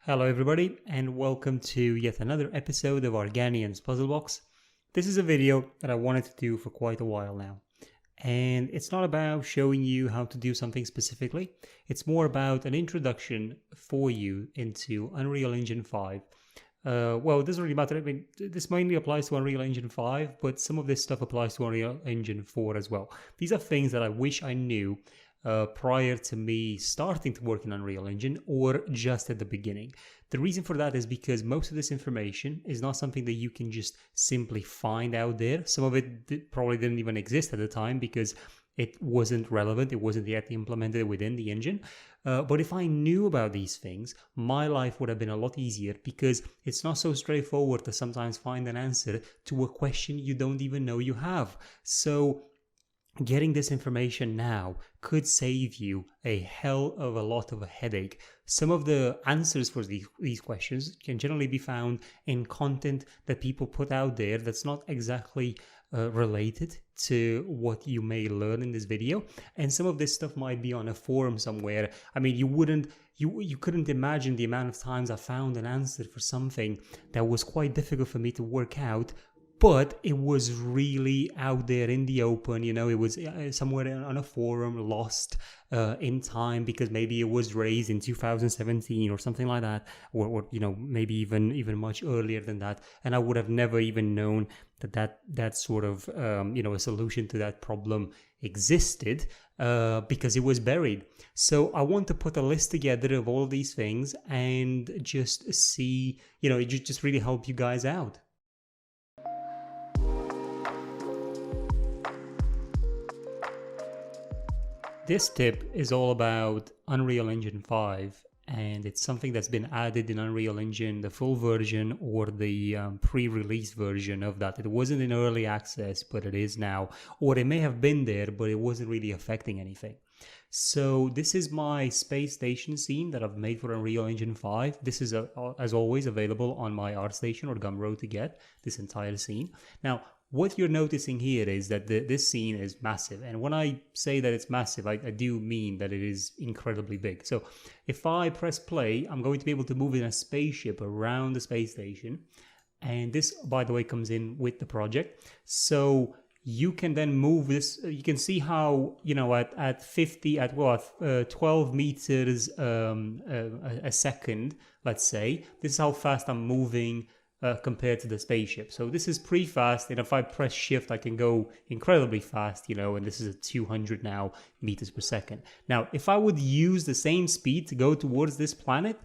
Hello everybody and welcome to yet another episode of Organian's Puzzle Box. This is a video that I wanted to do for quite a while now. And it's not about showing you how to do something specifically. It's more about an introduction for you into Unreal Engine 5. Well, it doesn't really matter. I mean, this mainly applies to Unreal Engine 5, but some of this stuff applies to Unreal Engine 4 as well. These are things that I wish I knew prior to me starting to work in Unreal Engine or just at the beginning. The reason for that is because most of this information is not something that you can just simply find out there. Some of it probably didn't even exist at the time because it wasn't relevant, it wasn't yet implemented within the engine. But if I knew about these things, my life would have been a lot easier because it's not so straightforward to sometimes find an answer to a question you don't even know you have. So getting this information now could save you a hell of a lot of a headache. Some of the answers for these questions can generally be found in content that people put out there that's not exactly related to what you may learn in this video, and some of this stuff might be on a forum somewhere. I mean, you couldn't imagine the amount of times I found an answer for something that was quite difficult for me to work out, but it was really out there in the open. You know, it was somewhere on a forum, lost in time because maybe it was raised in 2017 or something like that, or you know, maybe even much earlier than that, and I would have never even known that sort of you know, a solution to that problem existed because it was buried. So I want to put a list together of all of these things and just see, you know, it just really help you guys out. This tip is all about Unreal Engine 5, and it's something that's been added in Unreal Engine, the full version or the pre-release version of that. It wasn't in early access, but it is now, or it may have been there, but it wasn't really affecting anything. So this is my space station scene that I've made for Unreal Engine 5. This is, as always, available on my ArtStation or Gumroad to get this entire scene. Now, what you're noticing here is that this scene is massive. And when I say that it's massive, I do mean that it is incredibly big. So if I press play, I'm going to be able to move in a spaceship around the space station. And this, by the way, comes in with the project. So you can then move this. You can see how, you know, at 12 meters a second, let's say, this is how fast I'm moving compared to the spaceship. So this is pretty fast, and if I press shift I can go incredibly fast, you know, and this is at 200 now meters per second. Now if I would use the same speed to go towards this planet,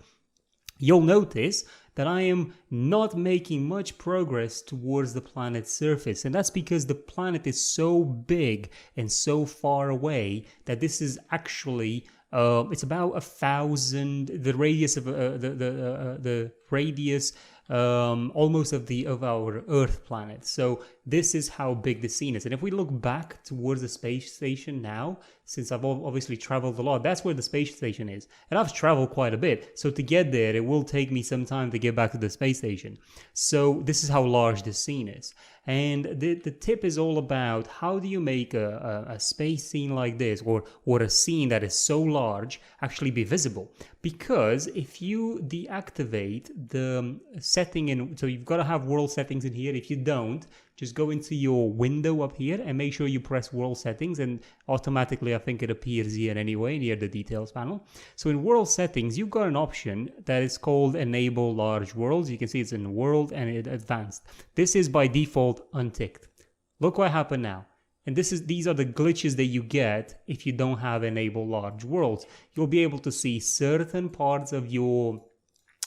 you'll notice that I am not making much progress towards the planet's surface, and that's because the planet is so big and so far away that this is actually it's about 1,000, the radius of the radius almost of our Earth planet. So this is how big the scene is. And if we look back towards the space station now, since I've obviously traveled a lot, that's where the space station is. And I've traveled quite a bit. So to get there, it will take me some time to get back to the space station. So this is how large this scene is. And the tip is all about how do you make a space scene like this, or a scene that is so large, actually be visible. Because if you deactivate the setting in, so you've got to have world settings in here. If you don't, just go into your window up here and make sure you press world settings, and automatically I think it appears here anyway near the details panel. So in world settings you've got an option that is called enable large worlds. You can see it's in world and in advanced. This is by default unticked. Look what happened now. And these are the glitches that you get if you don't have enable large worlds. You'll be able to see certain parts of your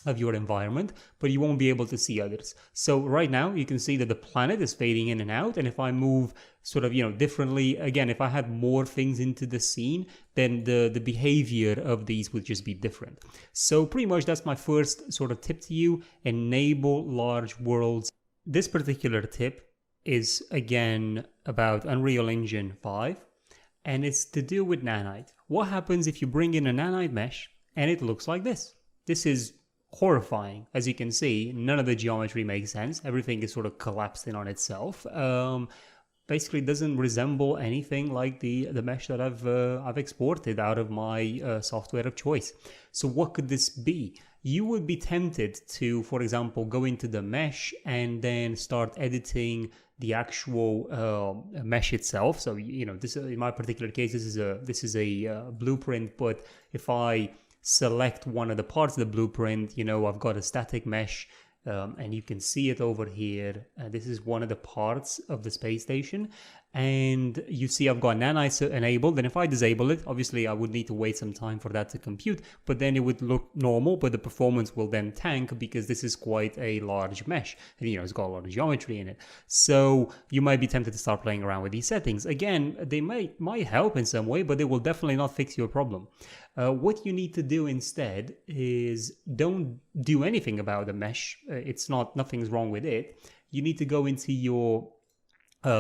environment, but you won't be able to see others. So right now you can see that the planet is fading in and out, and if I move sort of, you know, differently, again, if I had more things into the scene, then the behavior of these would just be different. So pretty much that's my first sort of tip to you: enable large worlds. This particular tip is again about Unreal Engine 5, and it's to do with Nanite. What happens if you bring in a Nanite mesh and it looks like this? This is horrifying. As you can see, none of the geometry makes sense. Everything is sort of collapsed in on itself. Basically doesn't resemble anything like the mesh that I've exported out of my software of choice. So what could this be? you would be tempted to, for example, go into the mesh and then start editing the actual mesh itself. So this, in my particular case, this is a blueprint. But if I select one of the parts of the blueprint, I've got a static mesh. And you can see it over here. This is one of the parts of the space station. And you see I've got Nanite enabled. And if I disable it, obviously I would need to wait some time for that to compute. But then it would look normal, but the performance will then tank because this is quite a large mesh. And it's got a lot of geometry in it. So you might be tempted to start playing around with these settings. Again, they might help in some way, but they will definitely not fix your problem. What you need to do instead is don't do anything about the mesh. Nothing's wrong with it. You need to go into your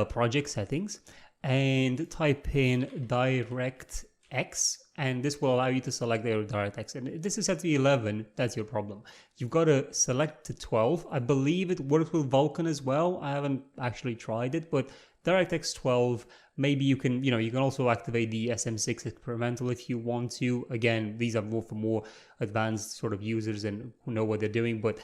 project settings and type in DirectX, and this will allow you to select the DirectX. And this is set to 11. That's your problem. You've got to select to 12. I believe it works with Vulkan as well. I haven't actually tried it, but DirectX 12. Maybe you can, you can also activate the SM6 experimental if you want to. Again, these are more for more advanced sort of users and who know what they're doing, but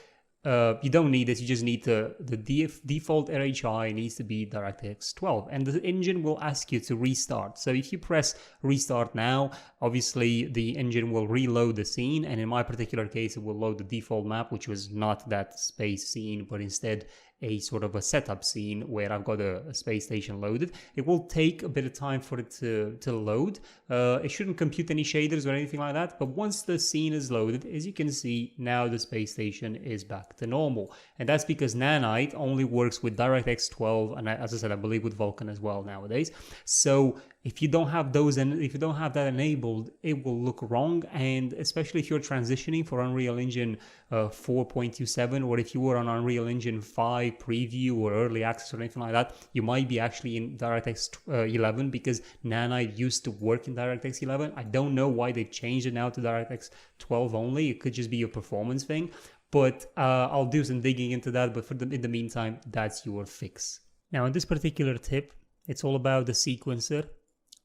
you don't need this. You just need the default RHI needs to be DirectX 12, and the engine will ask you to restart. So if you press restart now, obviously the engine will reload the scene, and in my particular case, it will load the default map, which was not that space scene, but instead a sort of a setup scene where I've got a space station loaded. It will take a bit of time for it to load. It shouldn't compute any shaders or anything like that, but once the scene is loaded, as you can see, now the space station is back to normal. And that's because Nanite only works with DirectX 12, and as I said, I believe with Vulkan as well nowadays. So if you don't have those, and if you don't have that enabled, it will look wrong. And especially if you're transitioning for Unreal Engine 4.27, or if you were on Unreal Engine 5 preview or early access or anything like that, you might be actually in DirectX 11, because Nanite used to work in DirectX 11. I don't know why they've changed it now to DirectX 12 only. It could just be a performance thing, but I'll do some digging into that. But in the meantime, that's your fix. Now, in this particular tip, it's all about the sequencer.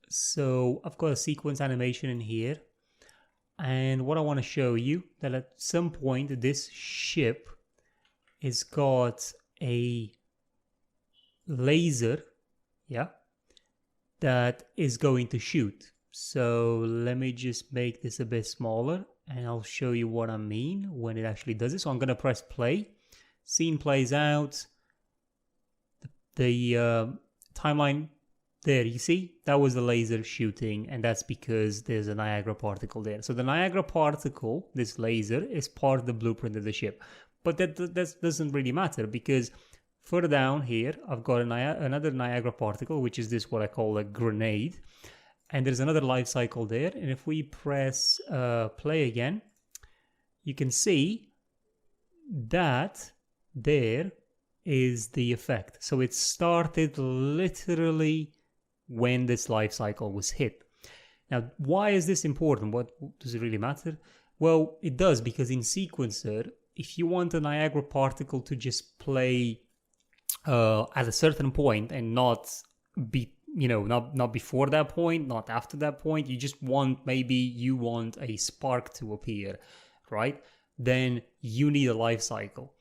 So I've got a sequence animation in here, and what I want to show you that at some point this ship has got a laser, that is going to shoot. So let me just make this a bit smaller and I'll show you what I mean when it actually does it. So I'm going to press play. Scene plays out. The timeline there, you see, that was the laser shooting, and that's because there's a Niagara particle there. So the Niagara particle, this laser, is part of the blueprint of the ship. But that doesn't really matter, because further down here, I've got another Niagara particle, which is this, what I call a grenade. And there's another life cycle there. And if we press play again, you can see that there is the effect. So it started literally when this life cycle was hit. Now, why is this important? What does it really matter? Well, it does, because in Sequencer, if you want a Niagara particle to just play at a certain point and not be, not before that point, not after that point, you just want, maybe you want a spark to appear, right? Then you need a life cycle.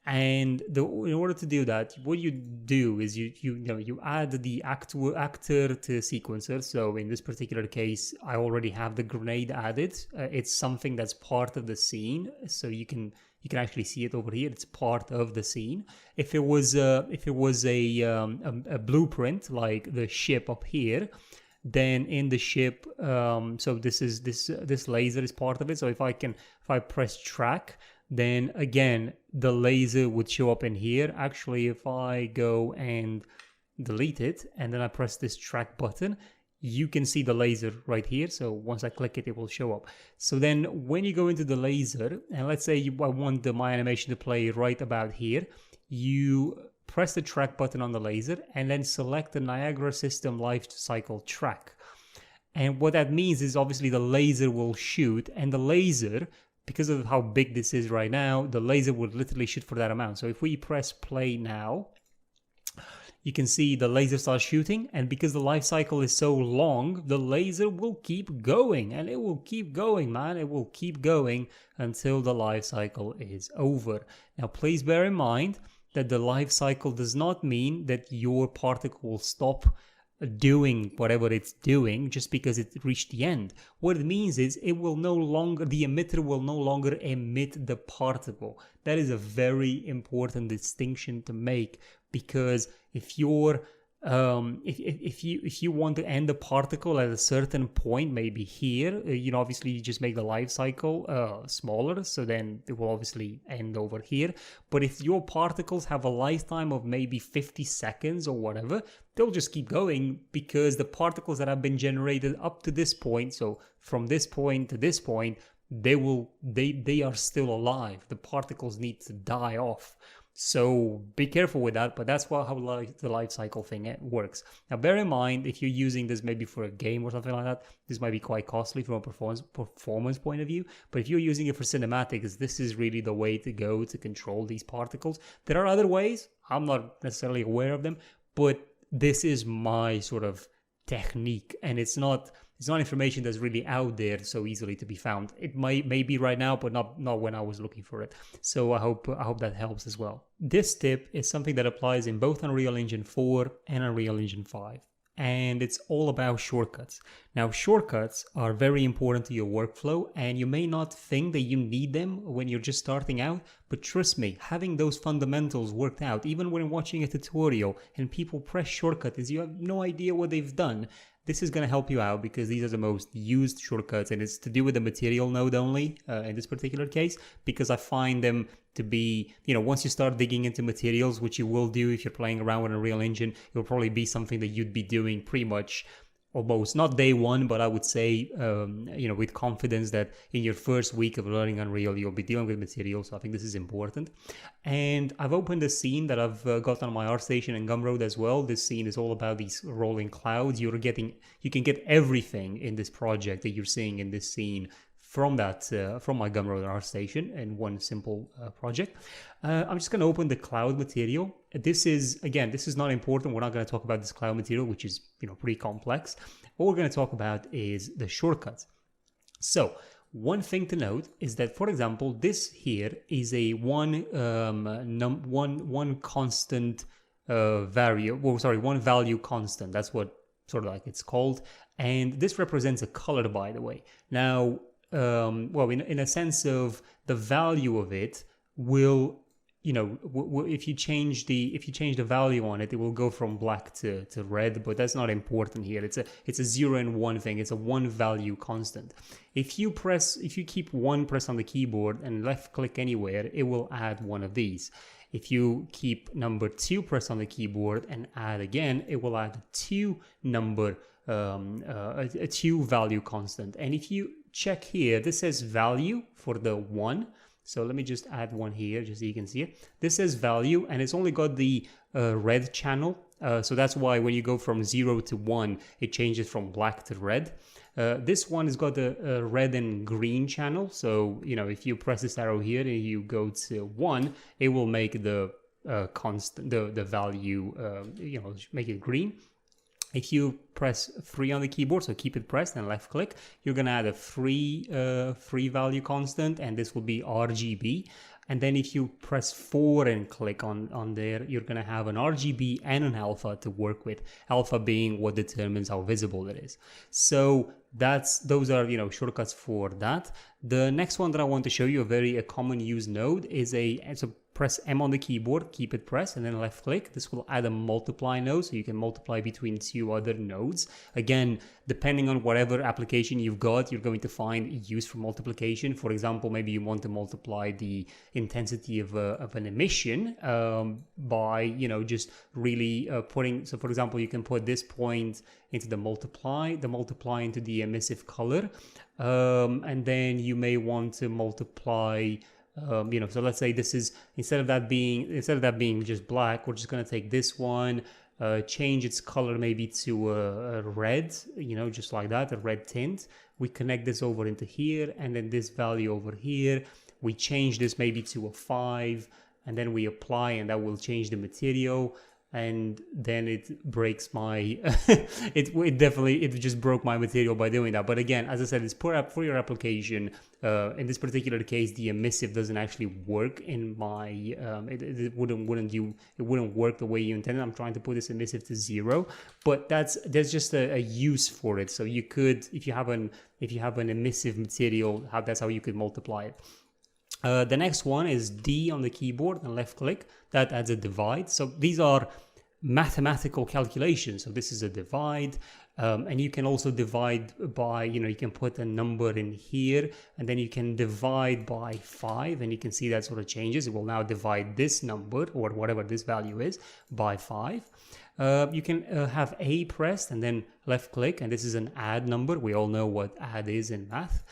And in order to do that, what you do is you add the actor to sequencer. So in this particular case, I already have the grenade added. It's something that's part of the scene, so you can actually see it over here. It's part of the scene. If it was a blueprint like the ship up here, then in the ship, so this laser is part of it. So if I press track, then again, the laser would show up in here. Actually, if I go and delete it, and then I press this track button, you can see the laser right here. So once I click it, it will show up. So then when you go into the laser, and let's say I want my animation to play right about here, you press the track button on the laser and then select the Niagara System Life Cycle track. And what that means is obviously the laser will shoot, and the laser, because of how big this is right now, the laser would literally shoot for that amount. So if we press play now, you can see the laser starts shooting, and because the life cycle is so long, the laser will keep going, and it will keep going, man. It will keep going until the life cycle is over. Now, please bear in mind that the life cycle does not mean that your particle will stop doing whatever it's doing just because it reached the end. What it means is the emitter will no longer emit the particle. That is a very important distinction to make, because if you're if you want to end the particle at a certain point, maybe here, obviously you just make the life cycle smaller, so then it will obviously end over here. But if your particles have a lifetime of maybe 50 seconds or whatever, they'll just keep going, because the particles that have been generated up to this point, so from this point to this point, they are still alive. The particles need to die off. So be careful with that, but that's how the life cycle thing works. Now, bear in mind, if you're using this maybe for a game or something like that, this might be quite costly from a performance point of view. But if you're using it for cinematics, this is really the way to go to control these particles. There are other ways. I'm not necessarily aware of them, but this is my sort of technique, and it's not information that's really out there so easily to be found. It may be right now, but not when I was looking for it. So I hope that helps as well. This tip is something that applies in both Unreal Engine 4 and Unreal Engine 5. And it's all about shortcuts. Now, shortcuts are very important to your workflow, and you may not think that you need them when you're just starting out, but trust me, having those fundamentals worked out, even when watching a tutorial and people press shortcuts, you have no idea what they've done. This is going to help you out, because these are the most used shortcuts, and it's to do with the material node only in this particular case, because I find them to be, once you start digging into materials, which you will do if you're playing around with Unreal Engine, it will probably be something that you'd be doing pretty much almost, not day one, but I would say, with confidence that in your first week of learning Unreal, you'll be dealing with materials. So I think this is important. And I've opened a scene that I've got on my ArtStation and Gumroad as well. This scene is all about these rolling clouds. You can get everything in this project that you're seeing in this scene from my Gumroad and ArtStation in one simple project. I'm just going to open the cloud material. This is not important. We're not going to talk about this cloud material, which is pretty complex. What we're going to talk about is the shortcuts. So one thing to note is that, for example, this here is a one constant one value constant. That's what sort of like it's called, and this represents a color, by the way. Now, in a sense of the value of it will, if you change the value on it, it will go from black to red, but that's not important here. It's a 0 and 1 thing. It's a one value constant. If you keep one press on the keyboard and left click anywhere, it will add one of these. If you keep number 2 press on the keyboard and add again, it will add a 2 value constant. And if you check here, this says value for the 1. So let me just add one here just so you can see it. This says value, and it's only got the red channel. So that's why when you go from 0 to 1, it changes from black to red. This one has got a red and green channel. So, if you press this arrow here and you go to 1, it will make the constant, the value, make it green. If you press 3 on the keyboard, so keep it pressed and left click, you're going to add a free value constant, and this will be RGB. And then if you press 4 and click on there, you're going to have an RGB and an alpha to work with, alpha being what determines how visible it is. So those are shortcuts for that. The next one that I want to show you, a common used node, is press M on the keyboard, keep it pressed, and then left click. This will add a multiply node, so you can multiply between 2 other nodes. Again, depending on whatever application you've got, you're going to find use for multiplication. For example, maybe you want to multiply the intensity of an emission by, just really putting. So, for example, you can put this point into the multiply into the emissive color, and then you may want to multiply. So let's say this is, instead of that being just black, we're just going to take this one, change its color maybe to a red, just like that, a red tint. We connect this over into here, and then this value over here, we change this maybe to a 5, and then we apply, and that will change the material. and then it breaks my it just broke my material by doing that. But again, as I said, it's for your application. In this particular case, the emissive doesn't actually work in my it wouldn't work the way you intended. I'm trying to put this emissive to 0, but there's just a use for it. So you could, if you have an emissive material, that's how you could multiply it. The next one is D on the keyboard and left click. That adds a divide. So these are mathematical calculations. So this is a divide. And you can also divide by, you can put a number in here, and then you can divide by 5, and you can see that sort of changes. It will now divide this number, or whatever this value is, by 5. You can have A pressed and then left click, and this is an add number. We all know what add is in math.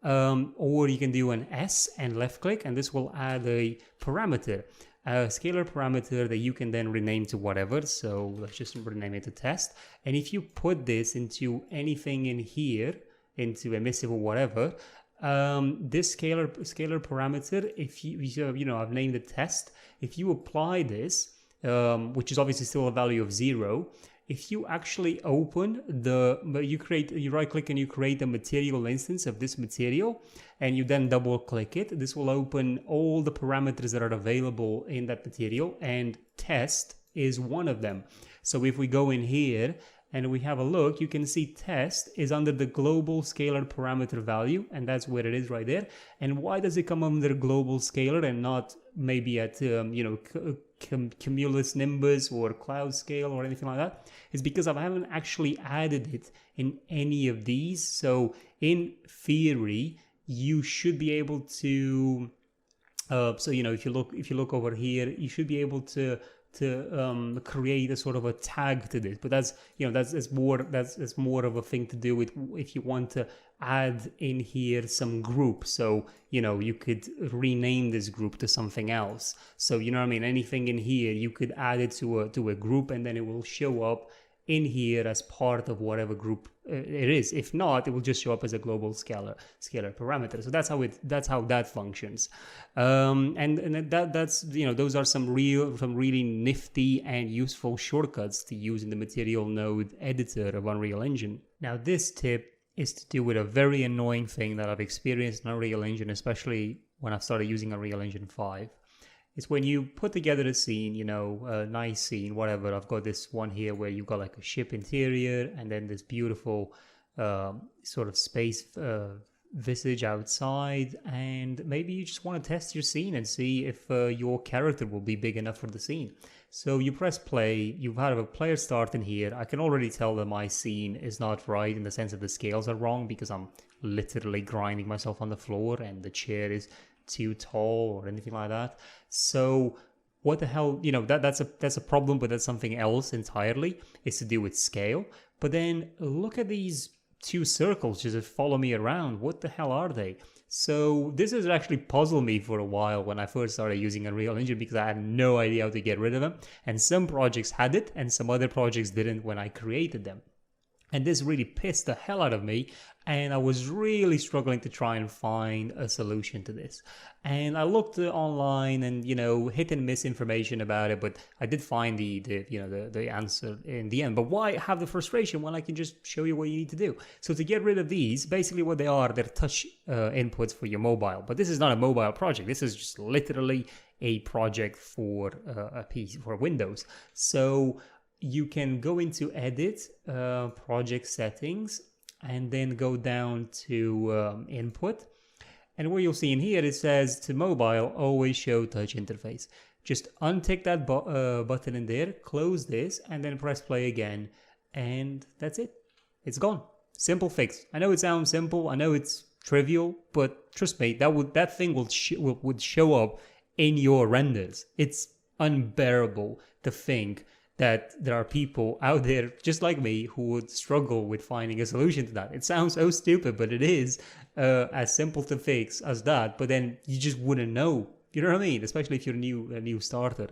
Or you can do an S and left click, and this will add a parameter, a scalar parameter that you can then rename to whatever. So let's just rename it to test. And if you put this into anything in here, into emissive or whatever, this scalar parameter, if you I've named it test. If you apply this, which is obviously still a value of 0, if you actually open you right click and you create a material instance of this material, and you then double click it, this will open all the parameters that are available in that material, and test is one of them. So if we go in here and we have a look, you can see test is under the global scalar parameter value, and that's where it is right there. And why does it come under global scalar and not maybe at cumulus nimbus or cloud scale or anything like that? Is because I haven't actually added it in any of these. So in theory, you should be able to if you look over here, you should be able to create a sort of a tag to this. But that's more of a thing to do with if you want to add in here some group. So you could rename this group to something else. So anything in here you could add it to a group, and then it will show up in here as part of whatever group it is. If not, it will just show up as a global scalar parameter. So that's how that functions. And that's those are some really nifty and useful shortcuts to use in the material node editor of Unreal Engine. Now this tip is to do with a very annoying thing that I've experienced in Unreal Engine, especially when I've started using Unreal Engine 5. It's when you put together a scene, a nice scene, whatever. I've got this one here where you've got like a ship interior, and then this beautiful sort of space visage outside, and maybe you just want to test your scene and see if your character will be big enough for the scene. So you press play, you have a player start in here. I can already tell that my scene is not right in the sense that the scales are wrong, because I'm literally grinding myself on the floor and the chair is too tall or anything like that. So what the hell, that's a problem, but that's something else entirely. It's to do with scale. But then look at these 2 circles just follow me around. What the hell are they? So this has actually puzzled me for a while when I first started using Unreal Engine, because I had no idea how to get rid of them. And some projects had it and some other projects didn't when I created them. And this really pissed the hell out of me, and I was really struggling to try and find a solution to this. And I looked online and, hit and miss information about it, but I did find the answer in the end. But why have the frustration when I can just show you what you need to do? So to get rid of these, basically what they are, they're touch inputs for your mobile. But this is not a mobile project. This is just literally a project for a PC, for Windows. So you can go into edit, project settings, and then go down to input. And what you'll see in here, it says to mobile, always show touch interface. Just untick that button in there, close this, and then press play again. And that's it. It's gone. Simple fix. I know it sounds simple. I know it's trivial, but trust me, that thing would show up in your renders. It's unbearable to think that there are people out there just like me who would struggle with finding a solution to that. It sounds so stupid, but it is as simple to fix as that. But then you just wouldn't know. You know what I mean? Especially if you're a new starter.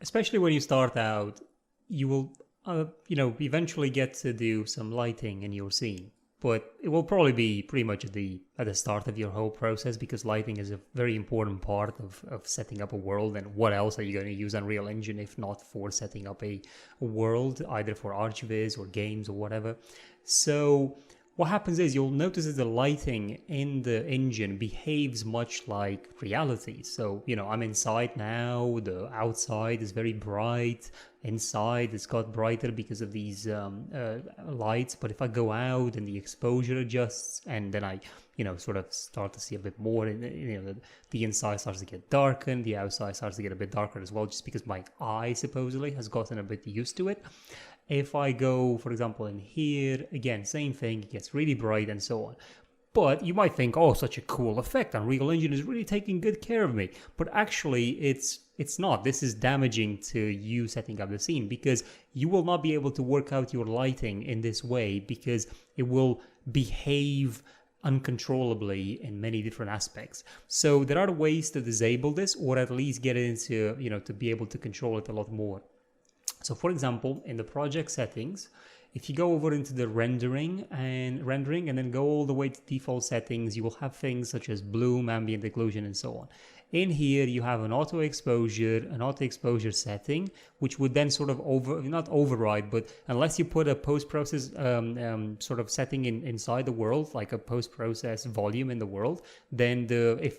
Especially when you start out, you will eventually get to do some lighting in your scene. but it will probably be pretty much at the start of your whole process, because lighting is a very important part of setting up a world. And what else are you going to use Unreal Engine if not for setting up a world, either for ArchViz or games or whatever? So what happens is you'll notice that the lighting in the engine behaves much like reality. So, I'm inside now, the outside is very bright, inside it's got brighter because of these lights. But if I go out and the exposure adjusts, and then I, sort of start to see a bit more, and the inside starts to get darkened, the outside starts to get a bit darker as well, just because my eye supposedly has gotten a bit used to it. If I go, for example, in here, again, same thing, it gets really bright and so on. But you might think, oh, such a cool effect, Unreal Engine is really taking good care of me. But actually, it's not. This is damaging to you setting up the scene, because you will not be able to work out your lighting in this way, because it will behave uncontrollably in many different aspects. So there are ways to disable this, or at least get it into, to be able to control it a lot more. So for example, in the project settings, if you go over into the rendering and then go all the way to default settings, you will have things such as bloom, ambient occlusion, and so on. In here, you have an auto exposure setting, which would then sort of not override, but unless you put a post-process sort of setting inside the world, like a post-process volume in the world, then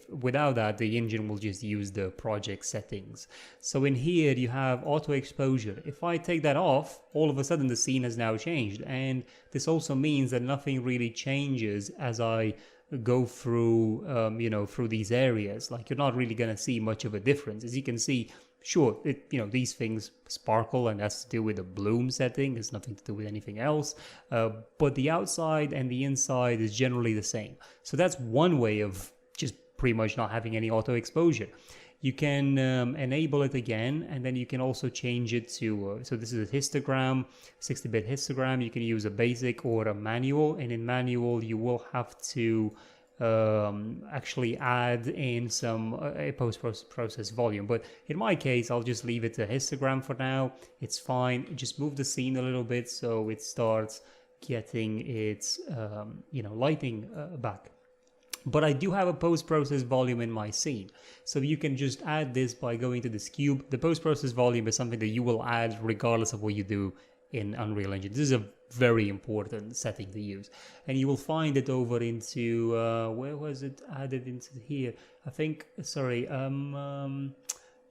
without that, the engine will just use the project settings. So in here, you have auto exposure. If I take that off, all of a sudden the scene has now changed. And this also means that nothing really changes as I go through through these areas. Like, you're not really going to see much of a difference. As you can see, sure, these things sparkle, and that's to do with the bloom setting. It's nothing to do with anything else, but the outside and the inside is generally the same. So that's one way of just pretty much not having any auto exposure. You can enable it again, and then you can also change it to, so this is a histogram, 60-bit histogram. You can use a basic or a manual, and in manual you will have to actually add in some a post-process volume. But in my case, I'll just leave it to histogram for now. It's fine. Just move the scene a little bit so it starts getting its lighting back. But I do have a post-process volume in my scene. So you can just add this by going to this cube. The post-process volume is something that you will add regardless of what you do in Unreal Engine. This is a very important setting to use. And you will find it over into, where was it added into here? I think, sorry,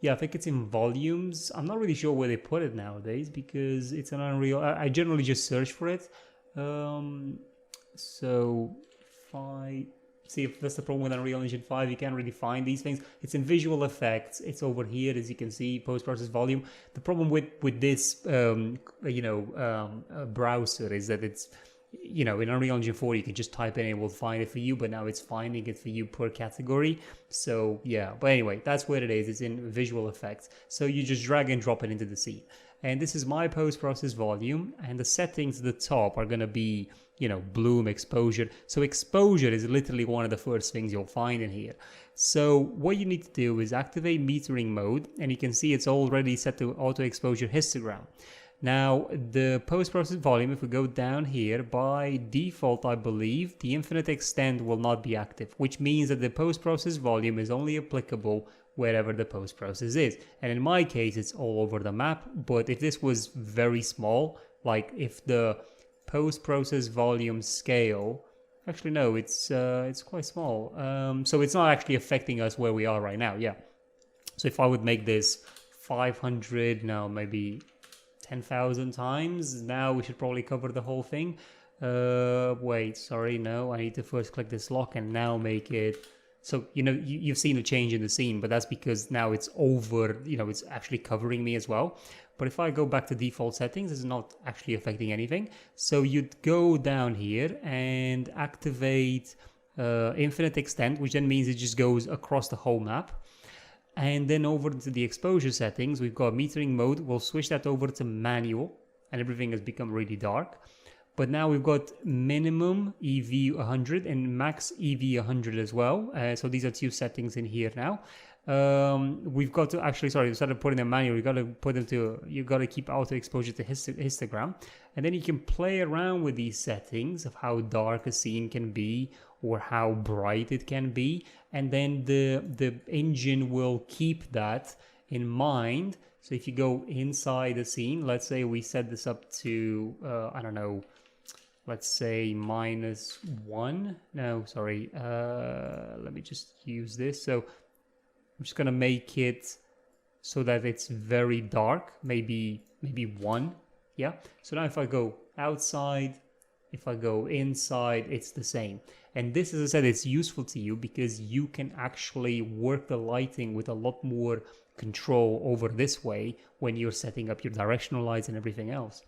yeah, I think it's in volumes. I'm not really sure where they put it nowadays because it's an Unreal. I generally just search for it. So if I see if that's the problem with Unreal Engine 5, you can't really find these things. It's in visual effects. It's over here, as you can see, post-process volume. The problem with this, browser is that it's, in Unreal Engine 4, you can just type in and it will find it for you, but now it's finding it for you per category. So yeah, but anyway, that's where it is. It's in visual effects. So you just drag and drop it into the scene. And this is my post-process volume, and the settings at the top are going to be, bloom, exposure. So exposure is literally one of the first things you'll find in here. So what you need to do is activate metering mode, and you can see it's already set to auto exposure histogram. Now, the post-process volume, if we go down here, by default, I believe, the infinite extent will not be active, which means that the post-process volume is only applicable wherever the post-process is. And in my case, it's all over the map. But if this was very small, like if the post-process volume scale, actually no, it's quite small. So it's not actually affecting us where we are right now. Yeah. So if I would make this 500, now maybe 10,000 times, now we should probably cover the whole thing. Wait, sorry, no, I need to first click this lock and now make it. So, you've seen a change in the scene, but that's because now it's over, it's actually covering me as well. But if I go back to default settings, it's not actually affecting anything. So you'd go down here and activate infinite extent, which then means it just goes across the whole map. And then over to the exposure settings, we've got metering mode. We'll switch that over to manual, and everything has become really dark. But now we've got minimum EV 100 and max EV 100 as well. So these are two settings in here now. we've got to actually, sorry, instead of putting them manual, you got to put them to, you got to keep auto exposure to histogram. And then you can play around with these settings of how dark a scene can be or how bright it can be. And then the engine will keep that in mind. So if you go inside the scene, let's say we set this up to, I don't know, let's say -1. No, sorry. Let me just use this. So I'm just gonna make it so that it's very dark, maybe 1. Yeah. So now if I go outside, if I go inside, it's the same. And this, as I said, it's useful to you because you can actually work the lighting with a lot more control over this way when you're setting up your directional lights and everything else.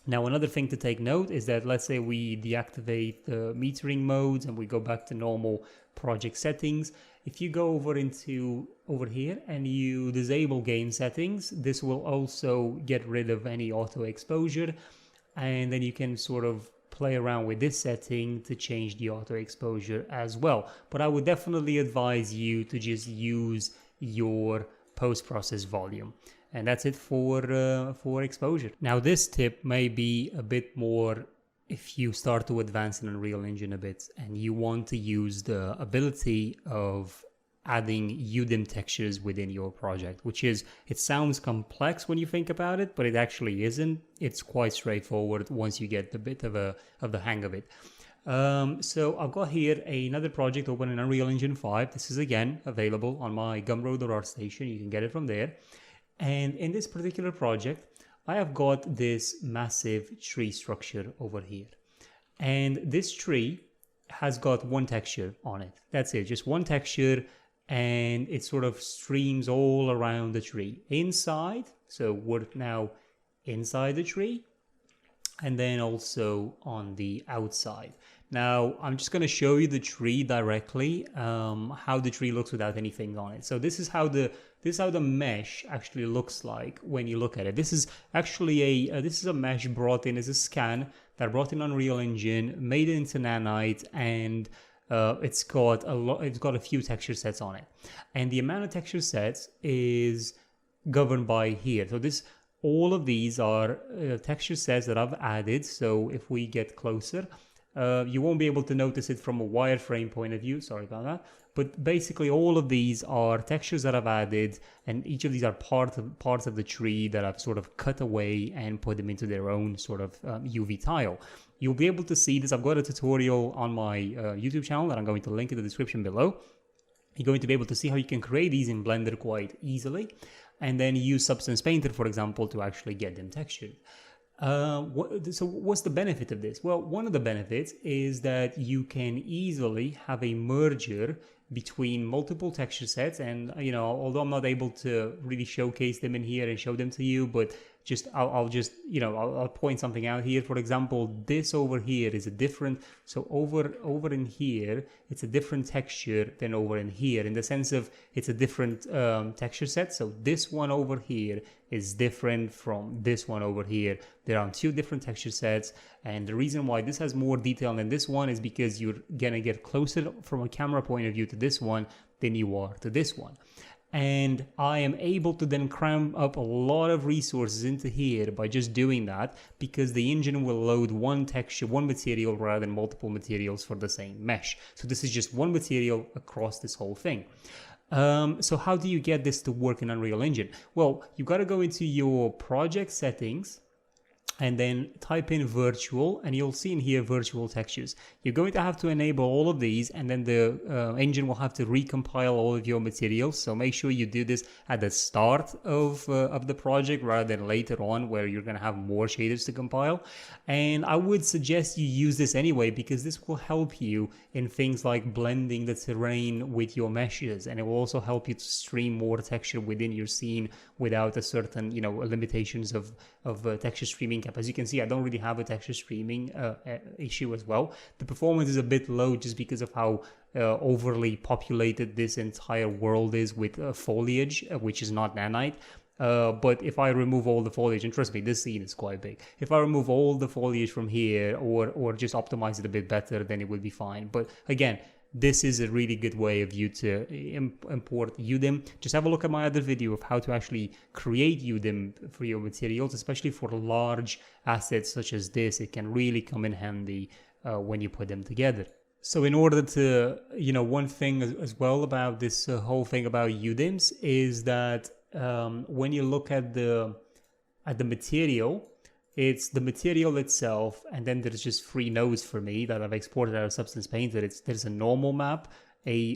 Now, another thing to take note is that let's say we deactivate the metering modes and we go back to normal project settings. If you go over here and you disable game settings, this will also get rid of any auto exposure. And then you can sort of play around with this setting to change the auto exposure as well. But I would definitely advise you to just use your post-process volume. And that's it for exposure. Now this tip may be a bit more if you start to advance in Unreal Engine a bit and you want to use the ability of adding UDIM textures within your project, which is, it sounds complex when you think about it, but it actually isn't. It's quite straightforward once you get a bit of the hang of it. So I've got here another project open in Unreal Engine 5. This is again available on my Gumroad or ArtStation. You can get it from there. And in this particular project, I have got this massive tree structure over here. And this tree has got one texture on it. That's it, just one texture. And it sort of streams all around the tree. Inside, so we're now inside the tree. And then also on the outside. Now, I'm just going to show you the tree directly, how the tree looks without anything on it. So this is how the mesh actually looks like when you look at it. This is actually a mesh brought in as a scan that brought in Unreal Engine, made it into Nanite, and it's got a few texture sets on it. And the amount of texture sets is governed by here. So all of these are texture sets that I've added. So if we get closer, you won't be able to notice it from a wireframe point of view. Sorry about that. But basically all of these are textures that I've added, and each of these are parts of the tree that I've sort of cut away and put them into their own sort of UV tile. You'll be able to see this. I've got a tutorial on my YouTube channel that I'm going to link in the description below. You're going to be able to see how you can create these in Blender quite easily, and then use Substance Painter, for example, to actually get them textured. So what's the benefit of this? Well, one of the benefits is that you can easily have a merger between multiple texture sets, and although I'm not able to really showcase them in here and show them to you, but I'll point something out here. For example, this over here is a different, so over in here, it's a different texture than over in here, in the sense of it's a different texture set. So this one over here is different from this one over here. There are 2 different texture sets, and the reason why this has more detail than this one is because you're gonna get closer from a camera point of view to this one than you are to this one. And I am able to then cram up a lot of resources into here by just doing that, because the engine will load one material rather than multiple materials for the same mesh. So this is just one material across this whole thing. So how do you get this to work in Unreal Engine? Well, you got to go into your project settings and then type in virtual, and you'll see in here virtual textures. You're going to have to enable all of these, and then the engine will have to recompile all of your materials. So make sure you do this at the start of the project rather than later on, where you're going to have more shaders to compile. And I would suggest you use this anyway, because this will help you in things like blending the terrain with your meshes, and it will also help you to stream more texture within your scene without a certain limitations of texture streaming cap. As you can see, I don't really have a texture streaming issue as well. The performance is a bit low just because of how overly populated this entire world is with foliage, which is not Nanite. But if I remove all the foliage, and trust me, this scene is quite big. If I remove all the foliage from here or just optimize it a bit better, then it will be fine. But again, this is a really good way of you to import UDIM. Just have a look at my other video of how to actually create UDIM for your materials, especially for large assets such as this. It can really come in handy when you put them together. So in order to, one thing as well about this whole thing about UDIMs is that when you look at the material, it's the material itself, and then there's just 3 nodes for me that I've exported out of Substance Painter. There's a normal map, an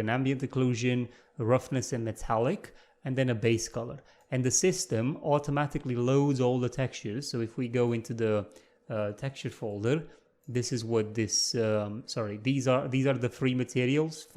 ambient occlusion, roughness and metallic, and then a base color. And the system automatically loads all the textures. So if we go into the texture folder, this is what this these are the 3 materials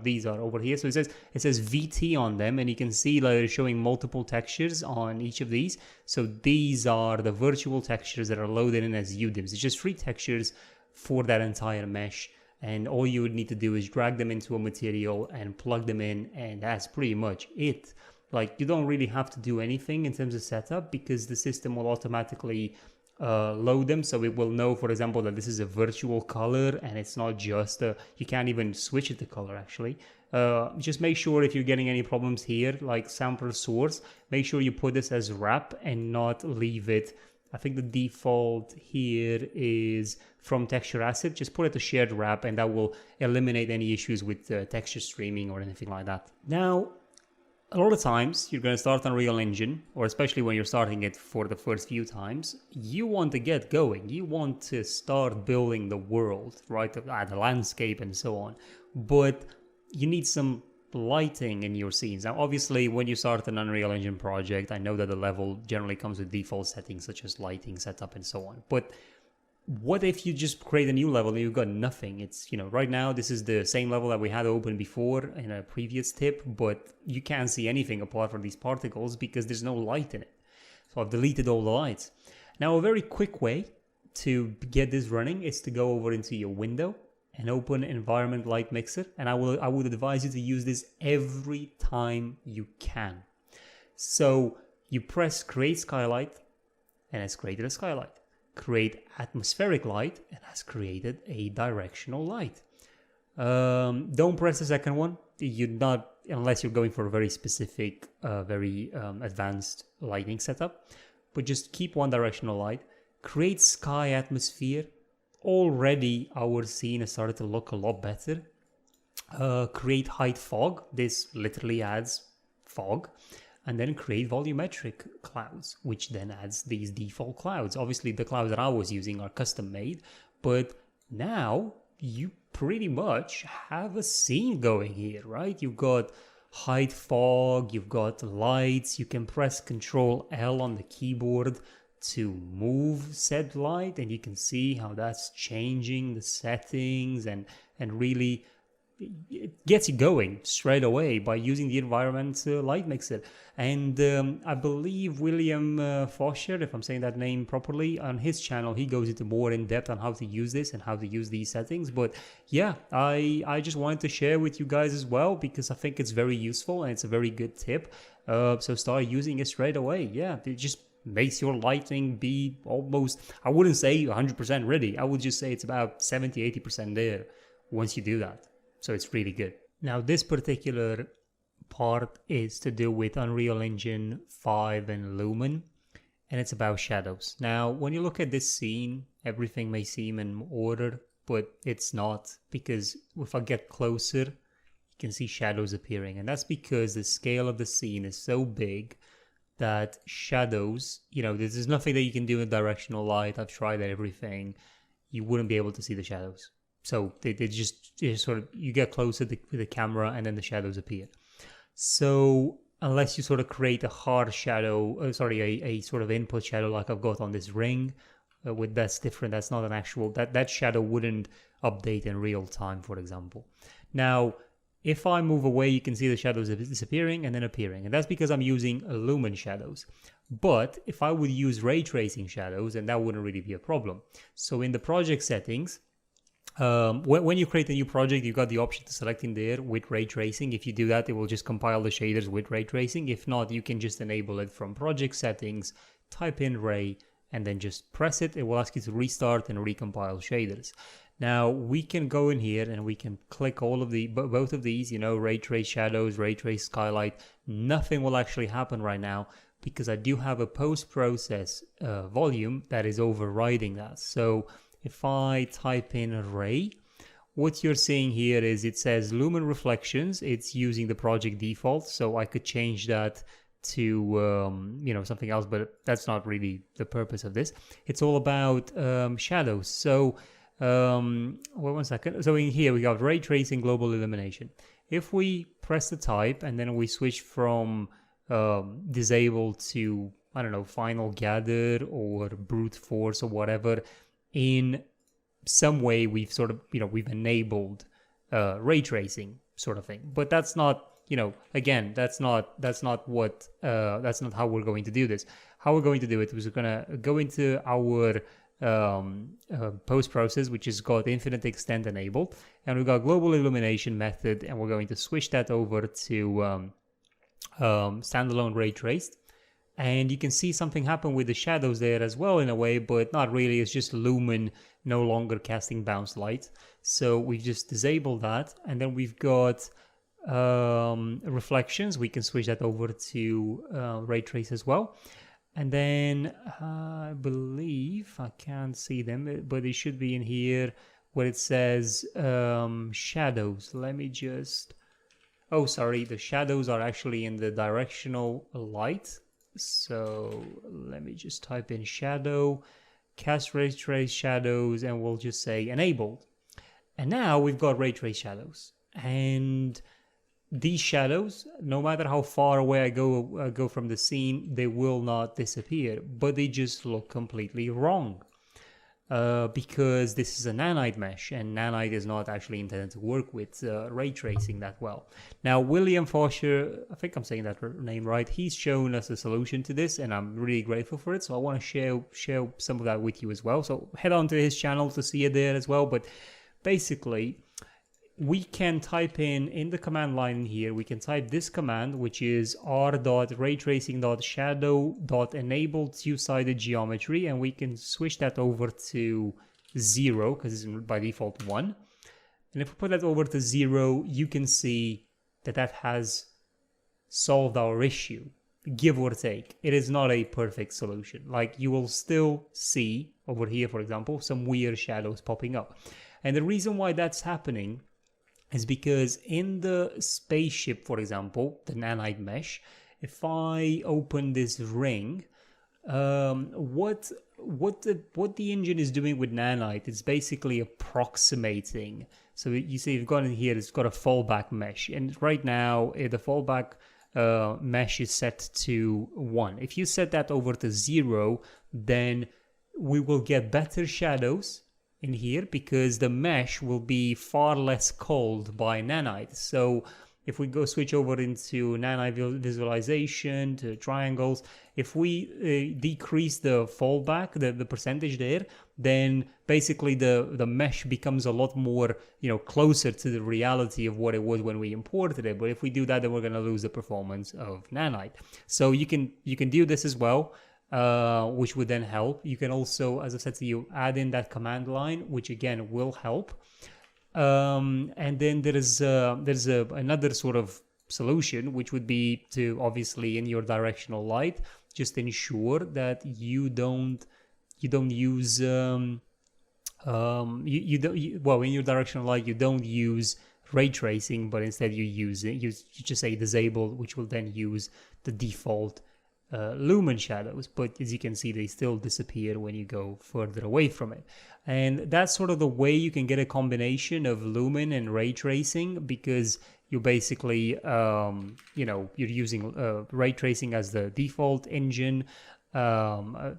these are over here. So it says VT on them, and you can see that they're showing multiple textures on each of these. So these are the virtual textures that are loaded in as UDIMs. It's just 3 textures for that entire mesh, and all you would need to do is drag them into a material and plug them in, and that's pretty much it. Like, you don't really have to do anything in terms of setup, because the system will automatically load them. So it will know, for example, that this is a virtual color, and it's not just you can't even switch it to color actually. Just make sure if you're getting any problems here, like sample source, make sure you put this as wrap and not leave it. I think the default here is from texture asset. Just put it to shared wrap, and that will eliminate any issues with texture streaming or anything like that. Now, a lot of times you're going to start Unreal Engine, or especially when you're starting it for the first few times, you want to get going. You want to start building the world, right? The landscape and so on. But you need some lighting in your scenes. Now, obviously, when you start an Unreal Engine project, I know that the level generally comes with default settings such as lighting, setup, and so on. But what if you just create a new level and you've got nothing? It's, right now this is the same level that we had open before in a previous tip, but you can't see anything apart from these particles because there's no light in it. So I've deleted all the lights. Now, a very quick way to get this running is to go over into your window and open Environment Light Mixer. And I would advise you to use this every time you can. So you press Create Skylight, and it's created a skylight. Create Atmospheric Light, and has created a Directional Light. Don't press the second one. You're not, unless you're going for a very specific, very advanced lighting setup. But just keep one Directional Light. Create Sky Atmosphere. Already our scene has started to look a lot better. Create Height Fog. This literally adds fog. And then create volumetric clouds, which then adds these default clouds. Obviously, the clouds that I was using are custom made, but now you pretty much have a scene going here, right? You've got height fog, you've got lights, you can press Control L on the keyboard to move said light, and you can see how that's changing the settings and really it gets you going straight away by using the Environment Light Mixer. And I believe William Fosher, if I'm saying that name properly, on his channel, he goes into more in depth on how to use this and how to use these settings. But yeah, I just wanted to share with you guys as well, because I think it's very useful and it's a very good tip. So start using it straight away. Yeah, it just makes your lighting be almost, I wouldn't say 100% ready. I would just say it's about 70-80% there once you do that. So it's really good. Now, this particular part is to do with Unreal Engine 5 and Lumen, and it's about shadows. Now, when you look at this scene, everything may seem in order, but it's not, because if I get closer, you can see shadows appearing. And that's because the scale of the scene is so big that shadows, there's nothing that you can do with directional light. I've tried everything. You wouldn't be able to see the shadows. So they just sort of, you get closer to the camera and then the shadows appear. So unless you sort of create a hard shadow, a sort of input shadow like I've got on this ring, that's different. That's not an actual, that shadow wouldn't update in real time, for example. Now, if I move away, you can see the shadows disappearing and then appearing. And that's because I'm using Lumen shadows. But if I would use ray tracing shadows, then that wouldn't really be a problem. So in the project settings, when you create a new project, you've got the option to select in there with ray tracing. If you do that, it will just compile the shaders with ray tracing. If not, you can just enable it from project settings, type in ray, and then just press it. It will ask you to restart and recompile shaders. Now we can go in here and we can click all of the both of these, you know, ray trace shadows, ray trace skylight. Nothing will actually happen right now because I do have a post-process volume that is overriding that. So if I type in array, what you're seeing here is it says lumen reflections. It's using the project default, so I could change that to you know, something else, but that's not really the purpose of this. It's all about shadows. So wait 1 second. So in here we got ray tracing, global illumination. If we press the type and then we switch from disabled to, I don't know, final gather or brute force or whatever, in some way we've sort of, you know, we've enabled ray tracing sort of thing. But that's not, you know, again, that's not what that's not how we're going to do this. How we're going to do it is we're gonna go into our post process, which has got infinite extent enabled, and we've got global illumination method, and we're going to switch that over to standalone ray traced. And you can see something happen with the shadows there as well in a way, but not really. It's just lumen no longer casting bounce light. So we've just disabled that, and then we've got reflections. We can switch that over to ray trace as well. And then I believe I can't see them, but they should be in here where it says shadows. Let me just, oh sorry, the shadows are actually in the directional light. So let me just type in shadow, cast ray trace shadows, and we'll just say enabled. And now we've got ray trace shadows, and these shadows, no matter how far away I go from the scene, they will not disappear, but they just look completely wrong. Because this is a nanite mesh, and nanite is not actually intended to work with ray tracing that well. Now, William Fosher, I think I'm saying that name right, he's shown us a solution to this, and I'm really grateful for it. So I want to share some of that with you as well. So head on to his channel to see it there as well. But basically, we can type in the command line here, we can type this command, which is r.raytracing.shadow.enable two-sided geometry, and we can switch that over to 0 because it's by default 1. And if we put that over to 0, you can see that that has solved our issue, give or take. It is not a perfect solution. Like, you will still see over here, for example, some weird shadows popping up. And the reason why that's happening is because in the spaceship, for example, the nanite mesh, if I open this ring, what the engine is doing with nanite, it's basically approximating. So you see, you've got in here, it's got a fallback mesh, and right now the fallback mesh is set to 1. If you set that over to 0, then we will get better shadows in here because the mesh will be far less cold by nanite. So if we go switch over into nanite visualization to triangles, if we decrease the fallback, the percentage there, then basically the mesh becomes a lot more, you know, closer to the reality of what it was when we imported it. But if we do that, then we're going to lose the performance of nanite. So you can do this as well. Which would then help. You can also, as I said to you, add in that command line, which again will help. And then there's another sort of solution, which would be to, obviously, in your directional light, just ensure that you don't use in your directional light you don't use ray tracing, but instead you just say disabled, which will then use the default lumen shadows. But as you can see, they still disappear when you go further away from it. And that's sort of the way you can get a combination of lumen and ray tracing, because you basically you're using ray tracing as the default engine, but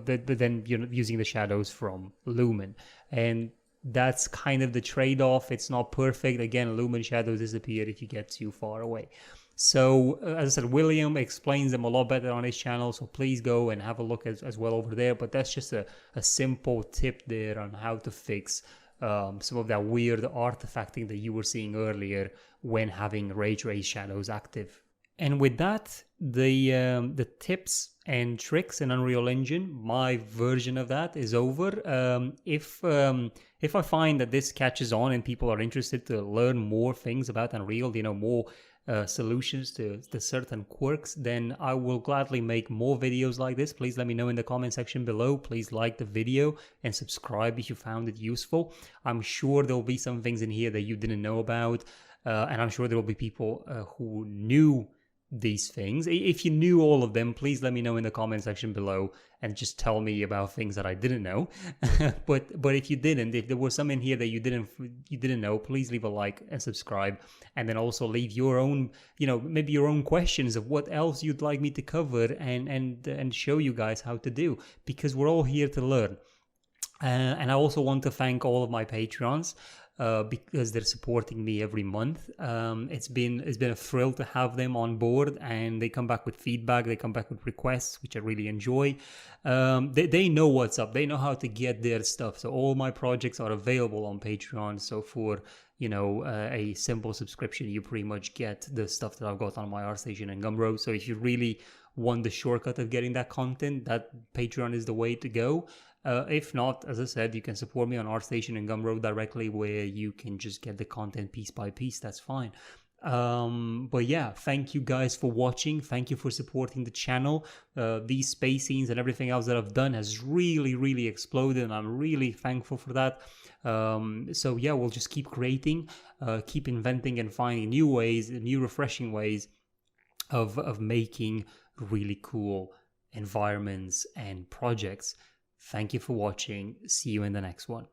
then you're using the shadows from lumen, and that's kind of the trade-off. It's not perfect. Again, lumen shadows disappear if you get too far away. So, as I said, William explains them a lot better on his channel, so please go and have a look as well over there. But that's just a simple tip there on how to fix some of that weird artifacting that you were seeing earlier when having ray trace shadows active. And with that, the tips and tricks in Unreal Engine, my version of that is over. If I find that this catches on and people are interested to learn more things about Unreal, more solutions to certain quirks, then I will gladly make more videos like this. Please let me know in the comment section below. Please like the video and subscribe if you found it useful. I'm sure there'll be some things in here that you didn't know about, and I'm sure there will be people who knew these things. If you knew all of them, please let me know in the comment section below and just tell me about things that I didn't know. but if you didn't, if there was some in here that you didn't know, please leave a like and subscribe, and then also leave your own, maybe your own questions of what else you'd like me to cover and show you guys how to do, because we're all here to learn. And I also want to thank all of my Patreons, because they're supporting me every month. It's been a thrill to have them on board, and they come back with feedback, they come back with requests, which I really enjoy. They know what's up, they know how to get their stuff. So all my projects are available on Patreon. So for a simple subscription, you pretty much get the stuff that I've got on my ArtStation and Gumroad. So if you really want the shortcut of getting that content, that Patreon is the way to go. If not, as I said, you can support me on ArtStation and Gumroad directly, where you can just get the content piece by piece. That's fine. But yeah, thank you guys for watching. Thank you for supporting the channel. These space scenes and everything else that I've done has really exploded, and I'm really thankful for that. So yeah, we'll just keep creating, keep inventing and finding new ways, new refreshing ways of making really cool environments and projects. Thank you for watching. See you in the next one.